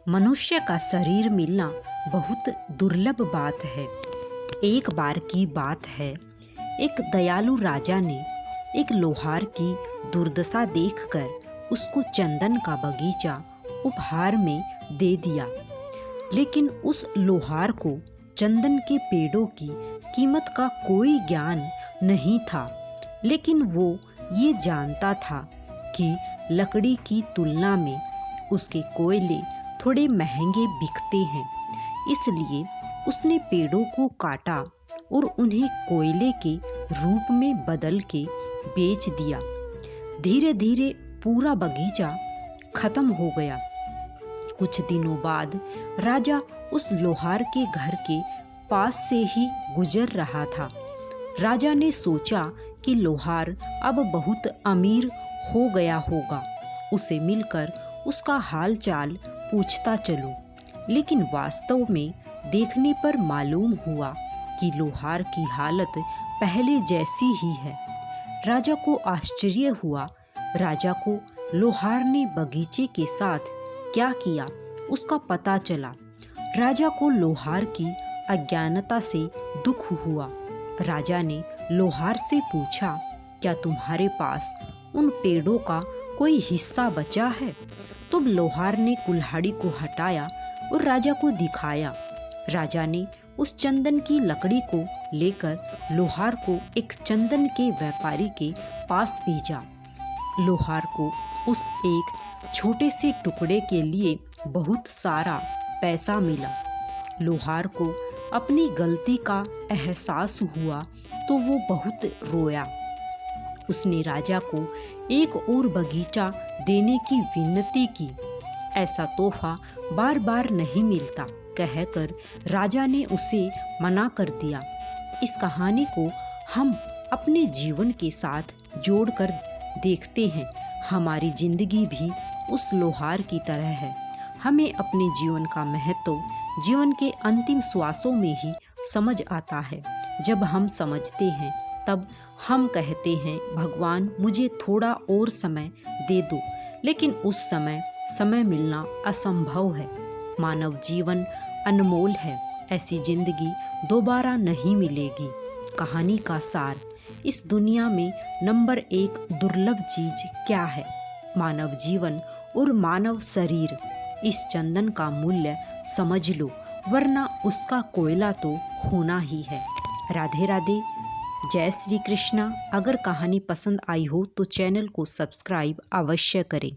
मनुष्य का शरीर मिलना बहुत दुर्लभ बात है। एक बार की बात है, एक दयालु राजा ने एक लोहार की दुर्दशा देखकर उसको चंदन का बगीचा उपहार में दे दिया। लेकिन उस लोहार को चंदन के पेड़ों की कीमत का कोई ज्ञान नहीं था, लेकिन वो ये जानता था कि लकड़ी की तुलना में उसके कोयले थोड़े महंगे बिकते हैं। इसलिए उसने पेड़ों को काटा और उन्हें कोयले के रूप में बदल के बेच दिया। धीरे धीरे पूरा बगीचा खत्म हो गया। कुछ दिनों बाद राजा उस लोहार के घर के पास से ही गुजर रहा था। राजा ने सोचा कि लोहार अब बहुत अमीर हो गया होगा, उसे मिलकर उसका हाल चाल पूछता चलूं। लेकिन वास्तव में देखने पर मालूम हुआ कि लोहार की हालत पहले जैसी ही है। राजा को आश्चर्य हुआ। राजा को लोहार ने बगीचे के साथ क्या किया उसका पता चला। राजा को लोहार की अज्ञानता से दुख हुआ। राजा ने लोहार से पूछा, क्या तुम्हारे पास उन पेड़ों का कोई हिस्सा बचा है? तब लोहार ने कुल्हाड़ी को हटाया और राजा को दिखाया। राजा ने उस चंदन की लकड़ी को लेकर लोहार को एक चंदन के व्यापारी के पास भेजा। लोहार को उस एक छोटे से टुकड़े के लिए बहुत सारा पैसा मिला। लोहार को अपनी गलती का एहसास हुआ तो वो बहुत रोया। उसने राजा को एक और बगीचा देने की विनती की। ऐसा तोहफा बार बार नहीं मिलता कहकर राजा ने उसे मना कर दिया। इस कहानी को हम अपने जीवन के साथ जोड़कर देखते हैं। हमारी जिंदगी भी उस लोहार की तरह है। हमें अपने जीवन का महत्व जीवन के अंतिम श्वासों में ही समझ आता है। जब हम समझते हैं तब हम कहते हैं, भगवान मुझे थोड़ा और समय दे दो। लेकिन उस समय मिलना असंभव है। मानव जीवन अनमोल है। ऐसी जिंदगी दोबारा नहीं मिलेगी। कहानी का सार, इस दुनिया में नंबर 1 दुर्लभ चीज क्या है? मानव जीवन और मानव शरीर। इस चंदन का मूल्य समझ लो, वरना उसका कोयला तो होना ही है। राधे राधे, जय श्री कृष्णा। अगर कहानी पसंद आई हो तो चैनल को सब्सक्राइब अवश्य करें।